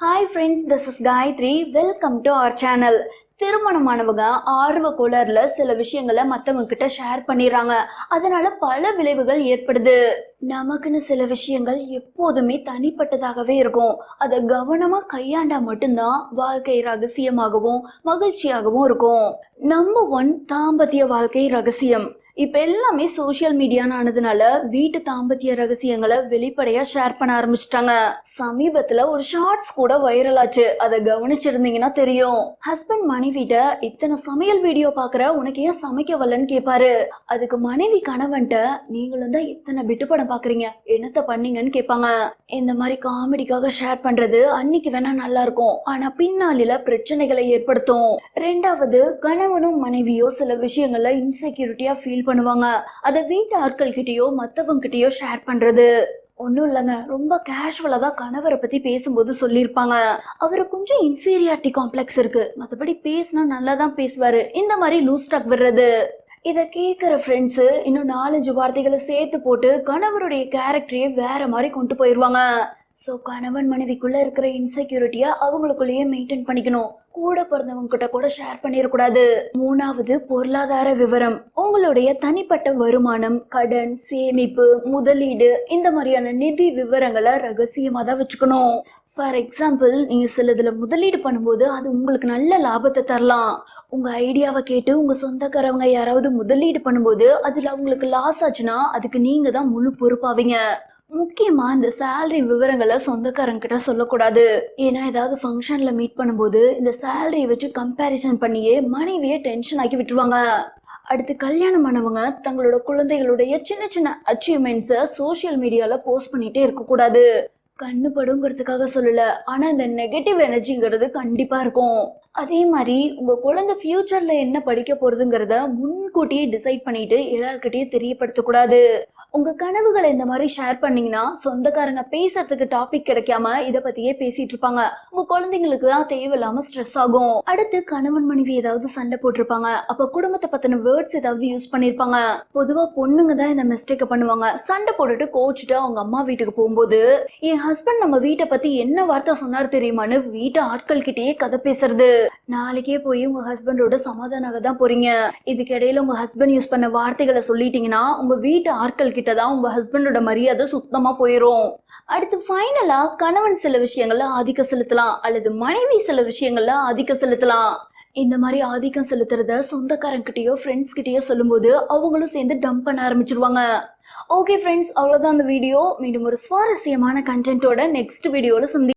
Hi friends, this is Gayatri. Welcome to our channel. திருமணமானவங்க ஆர்வ கோளாறுல சில விஷயங்களை மத்தவங்க கிட்ட ஷேர் பண்ணிடுறாங்க. அதனால பல விளைவுகள் ஏற்படுது. நமக்குன்னு சில விஷயங்கள் எப்போதுமே தனிப்பட்டதாகவே இருக்கும். அதை கவனமா கையாண்டா மட்டும்தான் வாழ்க்கை ரகசியமாகவும் மகிழ்ச்சியாகவும் இருக்கும். நம்பர் 1, தாம்பத்திய வாழ்க்கை ரகசியம். இப்ப எல்லாமே சோசியல் மீடியான்னு ஆனதுனால வீட்டு தாம்பத்திய ரகசியங்களை வெளிப்படையா ஷேர் பண்ண ஆரம்பிச்சிட்டாங்க. சமீபத்துல ஒரு ஷார்ட்ஸ் கூட வைரல் ஆச்சு. அதை கவனிச்சிருந்தீங்கன்னா தெரியும். ஹஸ்பண்ட் மனைவிட்ட இத்தனை சமையல் வீடியோ பாக்குற, உனக்கு ஏன் சமைக்க வரலன்னு கேட்பாரு. அதுக்கு மனைவி கணவன்ட்ட, நீங்களும் தான் இத்தனை விட்டு படம் பாக்குறீங்க, என்னத்த பண்ணீங்கன்னு கேட்பாங்க. இந்த மாதிரி காமெடிக்காக ஷேர் பண்றது அன்னைக்கு வேணா நல்லா இருக்கும், ஆனா பின்னாளில பிரச்சனைகளை ஏற்படுத்தும். ரெண்டாவது, கணவனும் மனைவியோ சில விஷயங்கள்ல இன்செக்யூரிட்டியா ஃபீல் பண்ணுவாங்க. அதை வீட்டு ஆட்கள் கிட்டயோ மத்தவங்க கிட்டயோ ஷேர் பண்றது. ஒன்றும் இல்லைங்க, ரொம்ப கேஷுவலா தான் கணவரை பத்தி பேசும்போது சொல்லியிருப்பாங்க, அவரு கொஞ்சம் இன்ஃபீரியாரிட்டி காம்ப்ளெக்ஸ் இருக்கு, மற்றபடி பேசினா நல்லா தான் பேசுவாரு, இந்த மாதிரி லூஸ் டாக் விடுறது. இதை கேட்குற ஃப்ரெண்ட்ஸு இன்னும் 4-5 வார்த்தைகளை சேர்த்து போட்டு கணவருடைய கேரக்டரையே வேற மாதிரி கொண்டு போயிடுவாங்க. ஸோ கணவன் மனைவிக்குள்ள இருக்கிற இன்செக்யூரிட்டியை அவங்களுக்குள்ளேயே மெயின்டைன் பண்ணிக்கணும். கூட பிறந்தவங்க கிட்ட கூட ஷேர் பண்ணிடக்கூடாது. மூணாவது, பொருளாதார விவரம். உங்களுடைய தனிப்பட்ட வருமானம், கடன், சேமிப்பு, முதலீடு, இந்த மாதிரியான நிதி விவரங்களை ரகசியமா தான் வச்சுக்கணும். ஃபார் எக்ஸாம்பிள், நீங்க சிலதுல முதலீடு பண்ணும்போது அது உங்களுக்கு நல்ல லாபத்தை தரலாம். உங்க ஐடியாவை கேட்டு உங்க சொந்தக்காரவங்க யாராவது முதலீடு பண்ணும்போது அதுல அவங்களுக்கு லாஸ் ஆச்சுன்னா அதுக்கு நீங்க தான் முழு பொறுப்பாவீங்க. முக்கியமா இந்த சேலரி விவரங்களை சொந்தக்காரங்க கிட்ட சொல்லக்கூடாது. ஏன்னா ஏதாவது ஃபங்க்ஷன்ல மீட் பண்ணும்போது இந்த சேலரியை வச்சு கம்பேரிசன் பண்ணியே மனைவியே டென்ஷன் ஆக்கி விட்டுருவாங்க. அடுத்து, கல்யாணம் ஆனவங்க தங்களோட குழந்தைகளுடைய சின்ன சின்ன அச்சீவ்மெண்ட்ஸை சோசியல் மீடியால போஸ்ட் பண்ணிட்டே இருக்கக்கூடாது. கண்ணு படுங்கிறதுக்காக சொல்லல, ஆனா இந்த நெகட்டிவ் எனர்ஜிங்கிறது கண்டிப்பா இருக்கும். அதே மாதிரி உங்க குழந்தை ஃபியூச்சர்ல என்ன படிக்க போறதுங்கிறத முன்கூட்டியே டிசைட் பண்ணிட்டு எல்லார்கிட்டயும் தெரியப்படுத்தக்கூடாது. உங்க கனவுகளை இந்த மாதிரி ஷேர் பண்ணீங்கன்னா சொந்தக்காரங்க பேசுறதுக்கு டாபிக் கிடைக்காம இதை பத்தியே பேசிட்டு இருப்பாங்க. உங்க குழந்தைங்களுக்கு தான் தேவையில்லாம ஸ்ட்ரெஸ் ஆகும். அடுத்து, கணவன் மனைவி ஏதாவது சண்டை போட்டிருப்பாங்க, அப்ப குடும்பத்தை பத்தின வேர்ட்ஸ் ஏதாவது யூஸ் பண்ணிருப்பாங்க. பொதுவா பொண்ணுங்க தான் இந்த மிஸ்டேக்க பண்ணுவாங்க. சண்டை போட்டுட்டு கோச்சிட்டு அவங்க அம்மா வீட்டுக்கு போகும்போது, என் ஹஸ்பண்ட் நம்ம வீட்டை பத்தி என்ன வார்த்தை சொன்னார் தெரியுமான்னு வீட்டு ஆட்கள் கிட்டேயே கதை பேசுறது. நாளைக்கே போய் உங்க ஹஸ்பண்டோட சமாதானாக தான் போறீங்க. இதுக்கிடையில உங்க ஹஸ்பண்ட் யூஸ் பண்ண வார்த்தைகளை சொல்லிட்டீங்கன்னா உங்க வீட்டு ஆட்கள் கிட்டதான் உங்க ஹஸ்பண்டோட மரியாதை சுத்தமா போயிரும். அடுத்து, ஃபைனலா, கணவன் சில விஷயங்கள்ல ஆதிக்கம் செலுத்தலாம் அல்லது மனைவி சில விஷயங்கள்ல ஆதிக்கம் செலுத்தலாம். இந்த மாதிரி ஆதிக்கம் செலுத்துறத சொந்தக்காரங்கிட்டயோ ஃப்ரெண்ட்ஸ் கிட்டயோ சொல்லும்போது அவங்களும் சேர்ந்து டம்ப் பண்ண ஆரம்பிச்சிருவாங்க. ஓகே ஃப்ரெண்ட்ஸ், அவ்வளவுதான் அந்த வீடியோ. மீண்டும் ஒரு சுவாரஸ்யமான கண்டென்ட்டோட நெக்ஸ்ட் வீடியோல சந்தி